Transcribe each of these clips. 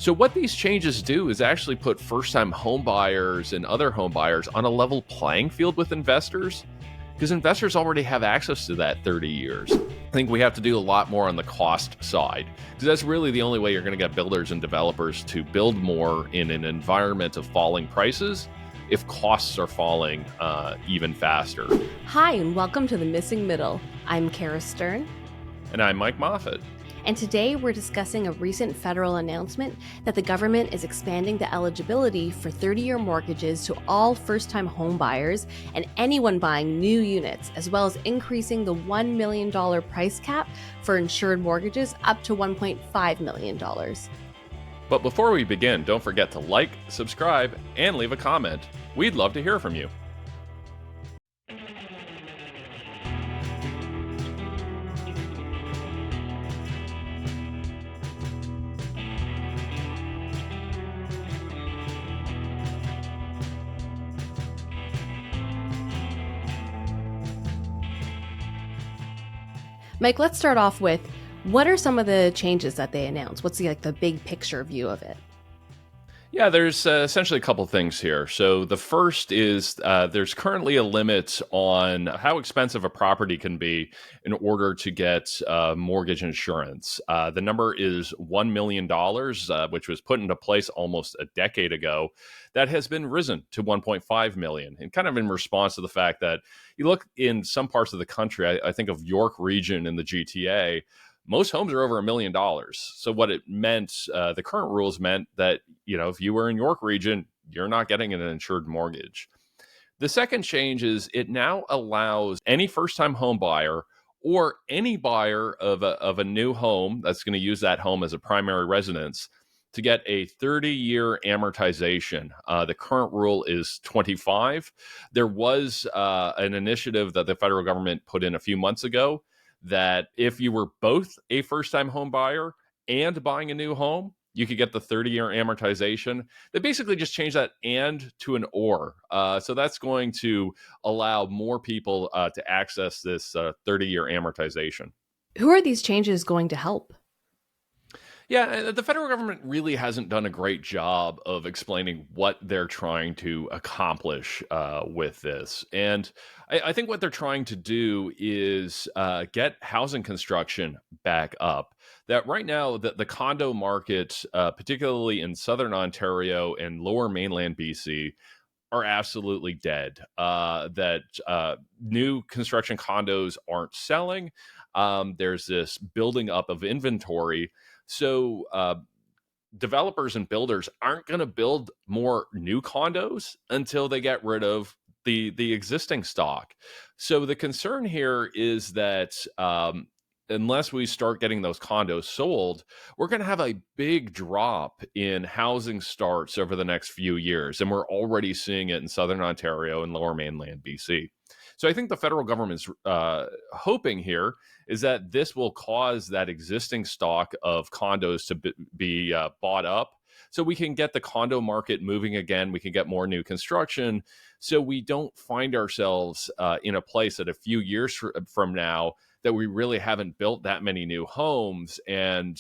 So what these changes do is actually put first-time home buyers and other home buyers on a level playing field with investors because investors already have access to that 30 years. I think we have to do a lot more on the cost side because that's really the only way you're going to get builders and developers to build more in an environment of falling prices if costs are falling even faster. Hi, and welcome to The Missing Middle. I'm Cara Stern. And I'm Mike Moffatt. And today we're discussing a recent federal announcement that the government is expanding the eligibility for 30-year mortgages to all first-time home buyers and anyone buying new units, as well as increasing the $1 million price cap for insured mortgages up to $1.5 million. But before we begin, don't forget to like, subscribe, and leave a comment. We'd love to hear from you. Mike, let's start off with, what are some of the changes that they announced? What's the big picture view of it? Yeah, there's essentially a couple things here. So the first is there's currently a limit on how expensive a property can be in order to get mortgage insurance. The number is $1 million, which was put into place almost a decade ago. That has been risen to $1.5 million, and kind of in response to the fact that you look in some parts of the country, I think of York region in the GTA, most homes are over $1 million. So what it meant, the current rules meant that, if you were in York region, you're not getting an insured mortgage. The second change is it now allows any first-time home buyer or any buyer of a new home that's going to use that home as a primary residence to get a 30-year amortization. The current rule is 25. There was an initiative that the federal government put in a few months ago that if you were both a first-time home buyer and buying a new home, you could get the 30-year amortization. They basically just changed that and to an or. So that's going to allow more people to access this 30-year amortization. Who are these changes going to help? Yeah, the federal government really hasn't done a great job of explaining what they're trying to accomplish with this. And I think what they're trying to do is get housing construction back up. That right now, the condo market, particularly in southern Ontario and lower mainland BC, are absolutely dead. New construction condos aren't selling. There's this building up of inventory. So developers and builders aren't going to build more new condos until they get rid of the existing stock. So the concern here is that unless we start getting those condos sold, we're going to have a big drop in housing starts over the next few years. And we're already seeing it in southern Ontario and lower mainland BC. So I think the federal government's hoping here is that this will cause that existing stock of condos to be bought up so we can get the condo market moving again. We can get more new construction so we don't find ourselves in a place that a few years from now that we really haven't built that many new homes and,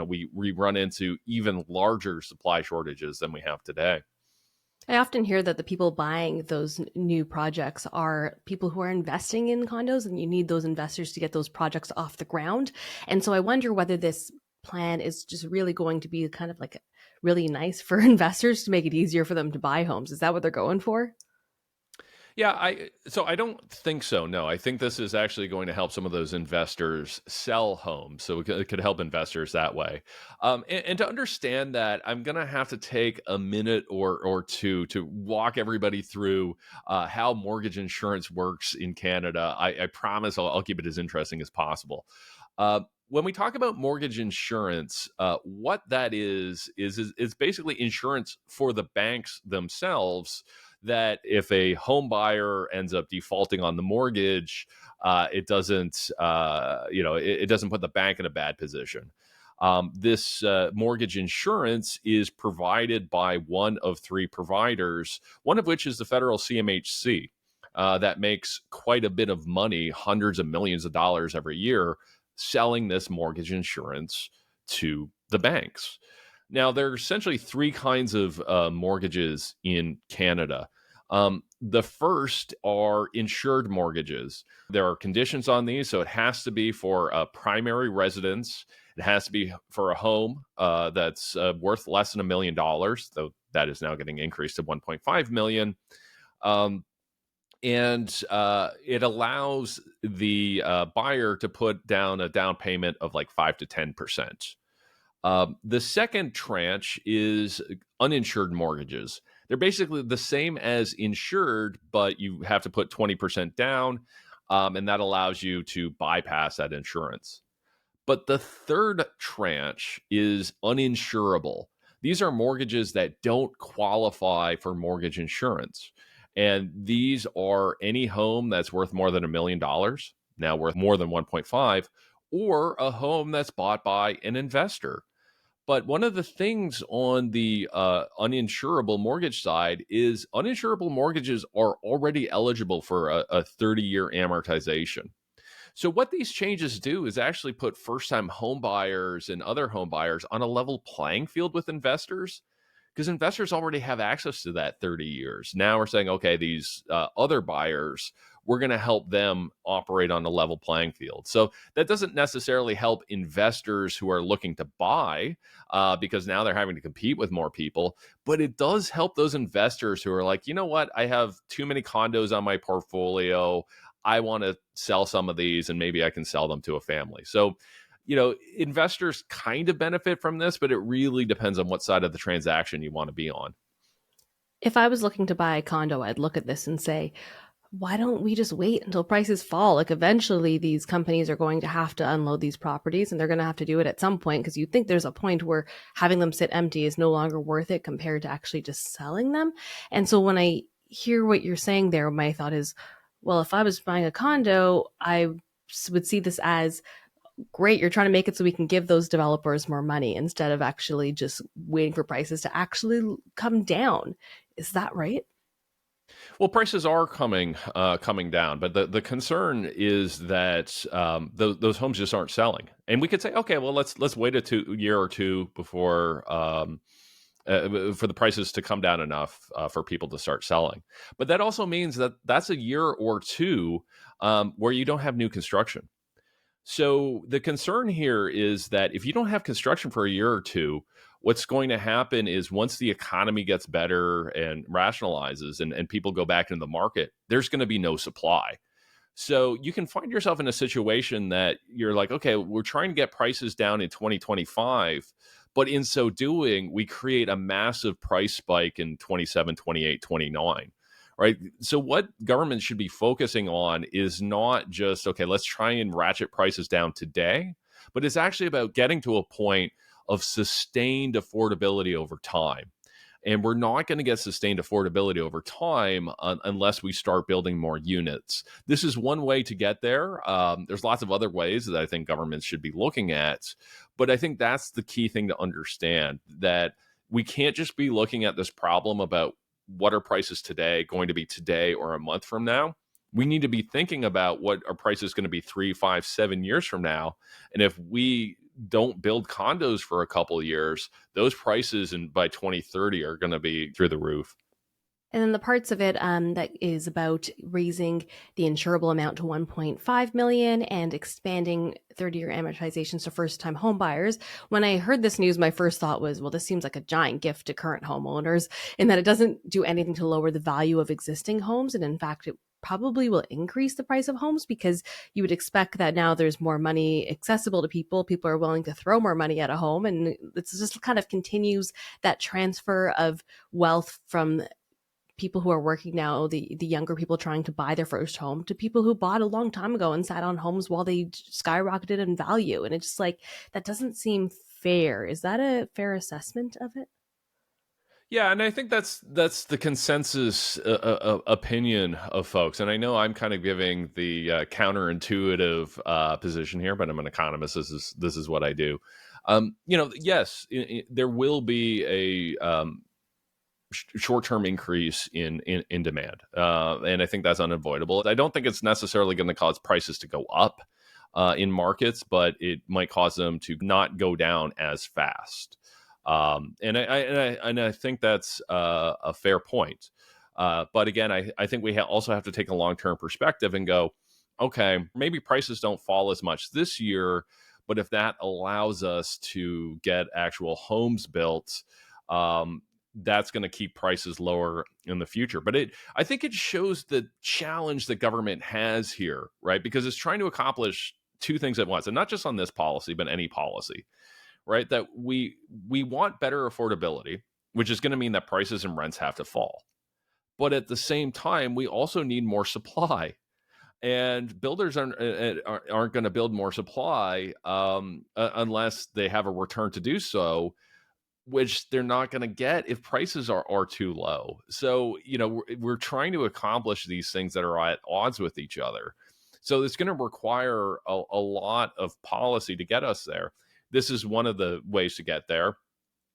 we run into even larger supply shortages than we have today. I often hear that the people buying those new projects are people who are investing in condos, and you need those investors to get those projects off the ground. And so I wonder whether this plan is just really going to be kind of like really nice for investors to make it easier for them to buy homes. Is that what they're going for? Yeah, I don't think so. No, I think this is actually going to help some of those investors sell homes. So it could help investors that way. And to understand that, I'm going to have to take a minute or two to walk everybody through how mortgage insurance works in Canada. I promise I'll keep it as interesting as possible. When we talk about mortgage insurance, what that is basically insurance for the banks themselves, that if a home buyer ends up defaulting on the mortgage, it doesn't put the bank in a bad position. This mortgage insurance is provided by one of three providers, one of which is the federal CMHC. That makes quite a bit of money, hundreds of millions of dollars every year, selling this mortgage insurance to the banks. Now, there are essentially three kinds of mortgages in Canada. The first are insured mortgages. There are conditions on these, so it has to be for a primary residence. It has to be for a home that's worth less than $1 million, though that is now getting increased to 1.5 million. Um, and it allows the buyer to put down a down payment of like 5 to 10%. The second tranche is uninsured mortgages. They're basically the same as insured, but you have to put 20% down, and that allows you to bypass that insurance. But the third tranche is uninsurable. These are mortgages that don't qualify for mortgage insurance. And these are any home that's worth more than $1 million, now worth more than 1.5, or a home that's bought by an investor. But one of the things on the uninsurable mortgage side is uninsurable mortgages are already eligible for a 30-year amortization. So what these changes do is actually put first-time home buyers and other home buyers on a level playing field with investors, because investors already have access to that 30 years. Now we're saying, okay, these other buyers, we're going to help them operate on a level playing field. So that doesn't necessarily help investors who are looking to buy, because now they're having to compete with more people. But it does help those investors who are like, you know what, I have too many condos on my portfolio. I want to sell some of these and maybe I can sell them to a family. So, investors kind of benefit from this, but it really depends on what side of the transaction you want to be on. If I was looking to buy a condo, I'd look at this and say, why don't we just wait until prices fall? Like eventually these companies are going to have to unload these properties and they're going to have to do it at some point, because you think there's a point where having them sit empty is no longer worth it compared to actually just selling them. And so when I hear what you're saying there, my thought is, well, if I was buying a condo, I would see this as great. You're trying to make it so we can give those developers more money instead of actually just waiting for prices to actually come down. Is that right? Well, prices are coming down, but the concern is that those homes just aren't selling. And we could say, okay, well, let's wait a year or two before for the prices to come down enough for people to start selling. But that also means that that's a year or two where you don't have new construction. So the concern here is that if you don't have construction for a year or two, what's going to happen is once the economy gets better and rationalizes and people go back into the market, there's going to be no supply. So you can find yourself in a situation that you're like, okay, we're trying to get prices down in 2025, but in so doing, we create a massive price spike in 27, 28, 29. Right. So what government should be focusing on is not just, okay, let's try and ratchet prices down today, but it's actually about getting to a point of sustained affordability over time. And we're not going to get sustained affordability over time unless we start building more units. This is one way to get there. There's lots of other ways that I think governments should be looking at. But I think that's the key thing to understand, that we can't just be looking at this problem about what are prices today going to be today or a month from now. We need to be thinking about what our price is going to be 3, 5, 7 years from now. And if we don't build condos for a couple of years, those prices by 2030 are going to be through the roof. And then the parts of it that is about raising the insurable amount to 1.5 million and expanding 30-year amortizations to first-time home buyers. When I heard this news, my first thought was, well, this seems like a giant gift to current homeowners, in that it doesn't do anything to lower the value of existing homes. And in fact, it probably will increase the price of homes, because you would expect that now there's more money accessible to people. People are willing to throw more money at a home. And it's just kind of continues that transfer of wealth from people who are working now, the younger people trying to buy their first home, to people who bought a long time ago and sat on homes while they skyrocketed in value. And it's just like, that doesn't seem fair. Is that a fair assessment of it? Yeah, and I think that's the consensus opinion of folks. And I know I'm kind of giving the counterintuitive position here, but I'm an economist. This is what I do. Yes, there will be a short-term increase in demand, and I think that's unavoidable. I don't think it's necessarily going to cause prices to go up in markets, but it might cause them to not go down as fast. And I think that's a fair point. But again, I think we also have to take a long term perspective and go, okay, maybe prices don't fall as much this year, but if that allows us to get actual homes built, um, that's going to keep prices lower in the future. But I think it shows the challenge that government has here, right? Because it's trying to accomplish two things at once, and not just on this policy, but any policy, right? That we want better affordability, which is going to mean that prices and rents have to fall. But at the same time, we also need more supply, and builders aren't going to build more supply unless they have a return to do so, which they're not going to get if prices are too low. So, we're trying to accomplish these things that are at odds with each other. So it's going to require a lot of policy to get us there. This is one of the ways to get there.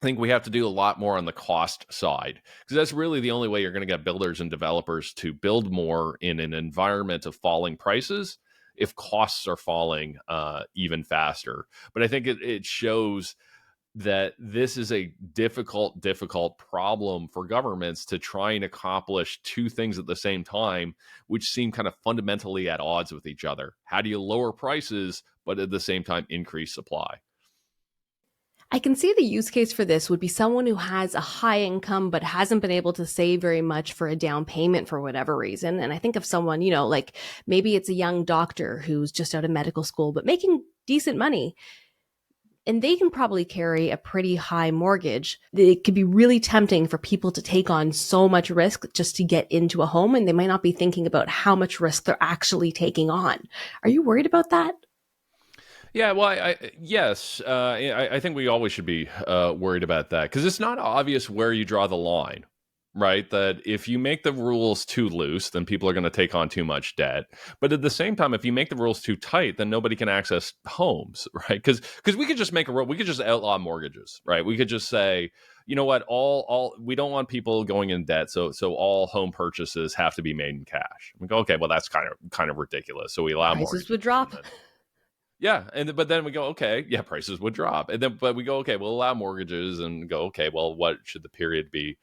I think we have to do a lot more on the cost side, because that's really the only way you're going to get builders and developers to build more in an environment of falling prices, if costs are falling even faster. But I think it shows that this is a difficult problem for governments to try and accomplish two things at the same time, which seem kind of fundamentally at odds with each other. How do you lower prices, but at the same time increase supply? I can see the use case for this would be someone who has a high income but hasn't been able to save very much for a down payment for whatever reason. And I think of someone, like maybe it's a young doctor who's just out of medical school but making decent money. And they can probably carry a pretty high mortgage. It could be really tempting for people to take on so much risk just to get into a home, and they might not be thinking about how much risk they're actually taking on. Are you worried about that? Yeah, well, yes, I think we always should be worried about that, because it's not obvious where you draw the line, right? That if you make the rules too loose, then people are going to take on too much debt. But at the same time, if you make the rules too tight, then nobody can access homes, right? Because we could just make a rule, we could just outlaw mortgages, right? We could just say, you know what, all we don't want people going in debt, so all home purchases have to be made in cash. We go, okay, well that's kind of ridiculous. So we allow Prices would mortgages, and drop. then yeah, but then we go, okay, yeah, prices would drop, and then but we go, okay, we'll allow mortgages, and go, okay, well, what should the period be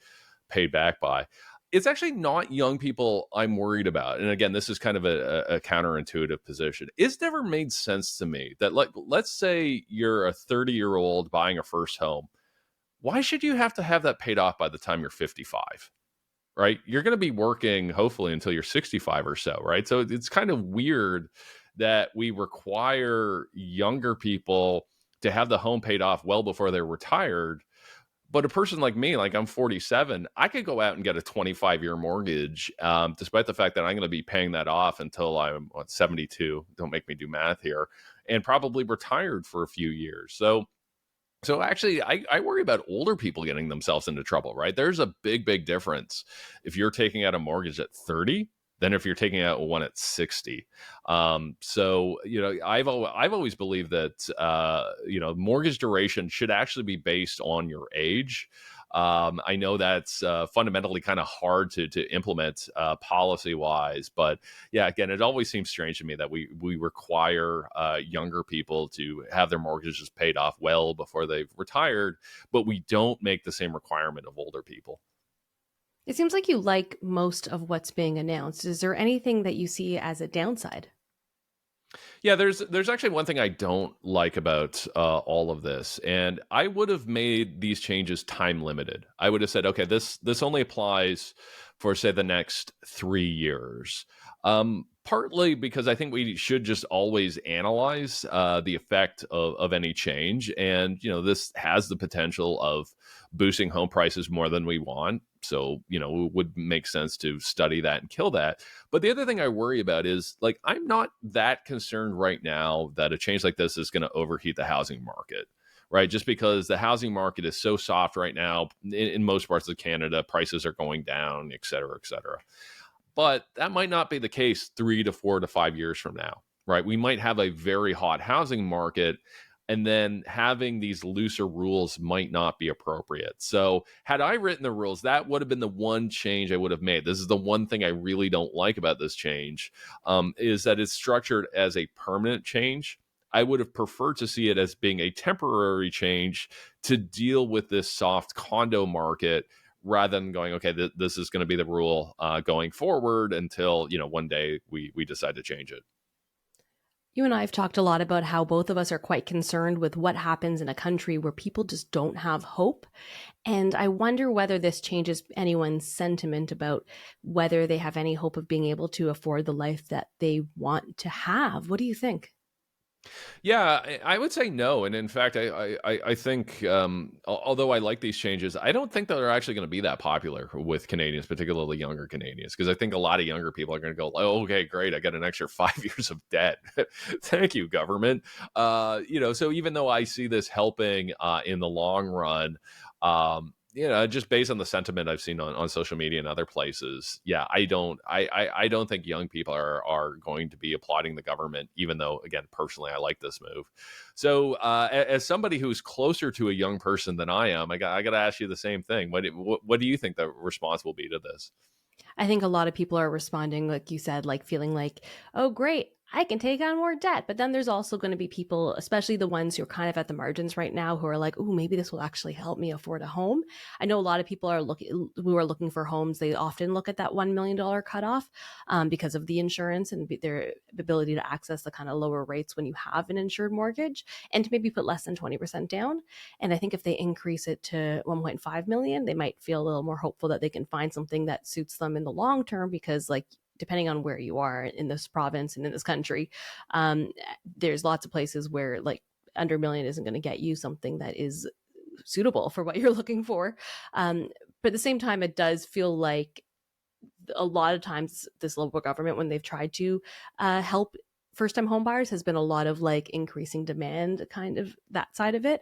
paid back by? It's actually not young people I'm worried about, and again, this is kind of a counterintuitive position. It's never made sense to me that, like, let's say you're a 30-year-old buying a first home. Why should you have to have that paid off by the time you're 55? Right? You're going to be working hopefully until you're 65 or so, right? So it's kind of weird that we require younger people to have the home paid off well before they're retired. But a person like me, like I'm 47, I could go out and get a 25-year mortgage, despite the fact that I'm going to be paying that off until I'm 72. Don't make me do math here, and probably retired for a few years. So actually, I worry about older people getting themselves into trouble, right? There's a big difference if you're taking out a mortgage at 30 than if you're taking out one at 60. So, I've always believed that, mortgage duration should actually be based on your age. I know that's fundamentally kind of hard to implement policy wise, but yeah, again, it always seems strange to me that we require younger people to have their mortgages paid off well before they've retired, but we don't make the same requirement of older people. It seems like you like most of what's being announced. Is there anything that you see as a downside? Yeah, there's actually one thing I don't like about all of this, and I would have made these changes time limited. I would have said, okay, this only applies for say the next 3 years. Partly because I think we should just always analyze the effect of any change, and this has the potential of boosting home prices more than we want. So it would make sense to study that and kill that. But the other thing I worry about is, like, I'm not that concerned right now that a change like this is going to overheat the housing market, right? Just because the housing market is so soft right now in most parts of Canada, prices are going down, et cetera, et cetera. But that might not be the case 3 to 4 to 5 years from now, right? We might have a very hot housing market, and then having these looser rules might not be appropriate. So, had I written the rules, that would have been the one change I would have made. This is the one thing I really don't like about this change, is that it's structured as a permanent change. I would have preferred to see it as being a temporary change to deal with this soft condo market, rather than going, okay, this is going to be the rule going forward until, one day we decide to change it. You and I have talked a lot about how both of us are quite concerned with what happens in a country where people just don't have hope. And I wonder whether this changes anyone's sentiment about whether they have any hope of being able to afford the life that they want to have. What do you think? Yeah, I would say no. And in fact, I think, although I like these changes, I don't think that they're actually going to be that popular with Canadians, particularly younger Canadians, because I think a lot of younger people are going to go, oh, okay, great, I got an extra 5 years of debt. Thank you, government. So even though I see this helping in the long run, just based on the sentiment I've seen on social media and other places, yeah, I don't think young people are going to be applauding the government, even though, again, personally, I like this move. So, as somebody who's closer to a young person than I am, I got to ask you the same thing. What do you think the response will be to this? I think a lot of people are responding, like you said, like feeling like, oh, great, I can take on more debt. But then there's also going to be people, especially the ones who are kind of at the margins right now, who are like, oh, maybe this will actually help me afford a home. I know a lot of people who are looking for homes. They often look at that $1 million cutoff because of the insurance and their ability to access the kind of lower rates when you have an insured mortgage, and to maybe put less than 20% down. And I think if they increase it to 1.5 million, they might feel a little more hopeful that they can find something that suits them in the long term, because like, depending on where you are in this province and in this country, there's lots of places where like under $1 million isn't going to get you something that is suitable for what you're looking for. But at the same time, it does feel like a lot of times this local government, when they've tried to help first-time homebuyers, has been a lot of like increasing demand, kind of that side of it,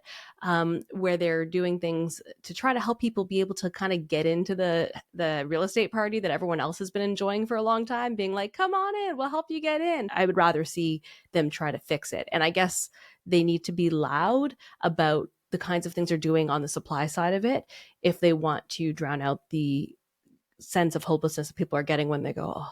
where they're doing things to try to help people be able to kind of get into the real estate party that everyone else has been enjoying for a long time, being like, come on in, we'll help you get in. I would rather see them try to fix it. And I guess they need to be loud about the kinds of things they're doing on the supply side of it if they want to drown out the sense of hopelessness that people are getting when they go, oh,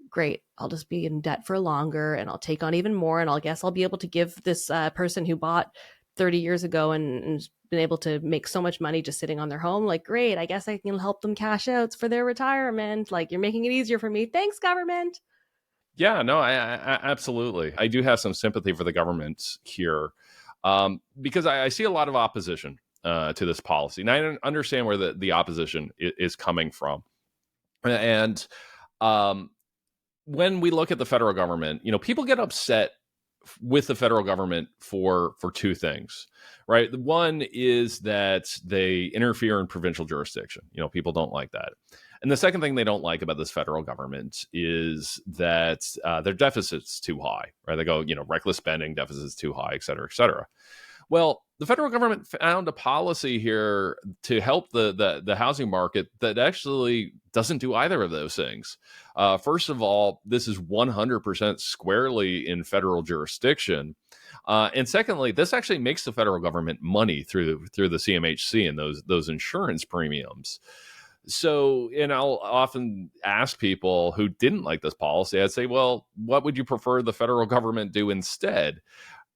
great, I'll just be in debt for longer and I'll take on even more. And I'll be able to give this person who bought 30 years ago and been able to make so much money just sitting on their home, like, great, I guess I can help them cash outs for their retirement. Like, you're making it easier for me. Thanks, government. Yeah, no, I absolutely. I do have some sympathy for the government here, because I see a lot of opposition to this policy. And I understand where the opposition is coming from. And when we look at the federal government, people get upset with the federal government for two things, right? The one is that they interfere in provincial jurisdiction. People don't like that. And the second thing they don't like about this federal government is that their deficit's too high, right? They go, reckless spending, deficit's too high, et cetera, et cetera. Well, the federal government found a policy here to help the housing market that actually doesn't do either of those things. First of all, this is 100% squarely in federal jurisdiction. And secondly, this actually makes the federal government money through the CMHC and those insurance premiums. So, I'll often ask people who didn't like this policy, I'd say, well, what would you prefer the federal government do instead?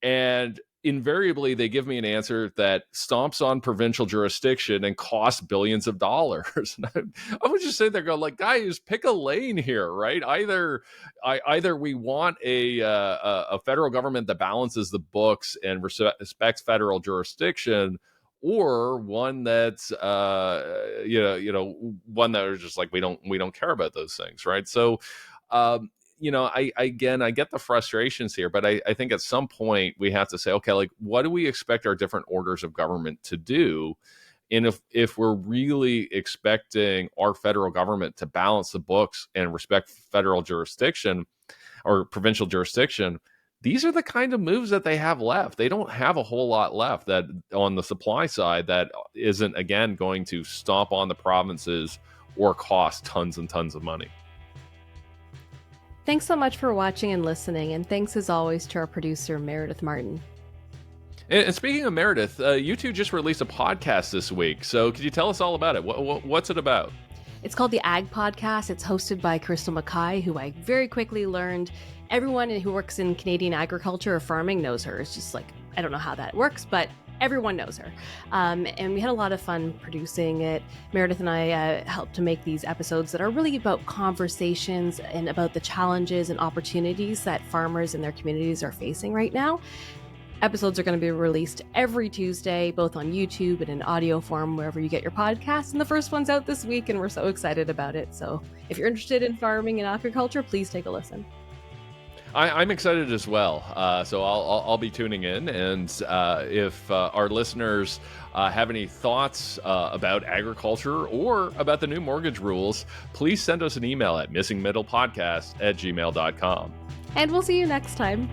And invariably, they give me an answer that stomps on provincial jurisdiction and costs billions of dollars. And I would just sit there go, like, guys, pick a lane here, right? Either we want a federal government that balances the books and respects federal jurisdiction, or one that's one that is just like, we don't care about those things, right? So I get the frustrations here, but I think at some point we have to say, okay, like, what do we expect our different orders of government to do? And if we're really expecting our federal government to balance the books and respect federal jurisdiction or provincial jurisdiction, these are the kind of moves that they have left. They don't have a whole lot left that on the supply side that isn't, again, going to stomp on the provinces or cost tons and tons of money. Thanks so much for watching and listening. And thanks as always to our producer, Meredith Martin. And speaking of Meredith, you two just released a podcast this week. So could you tell us all about it? What's it about? It's called the Ag Podcast. It's hosted by Crystal Mackay, who I very quickly learned everyone who works in Canadian agriculture or farming knows her. It's just like, I don't know how that works, but everyone knows her. And we had a lot of fun producing it. Meredith and I helped to make these episodes that are really about conversations and about the challenges and opportunities that farmers and their communities are facing right now. Episodes are going to be released every Tuesday, both on YouTube and in audio form, wherever you get your podcasts. And the first one's out this week, and we're so excited about it. So if you're interested in farming and agriculture, please take a listen. I'm excited as well, so I'll be tuning in. And if our listeners have any thoughts about agriculture or about the new mortgage rules, please send us an email at missingmiddlepodcast@gmail.com. And we'll see you next time.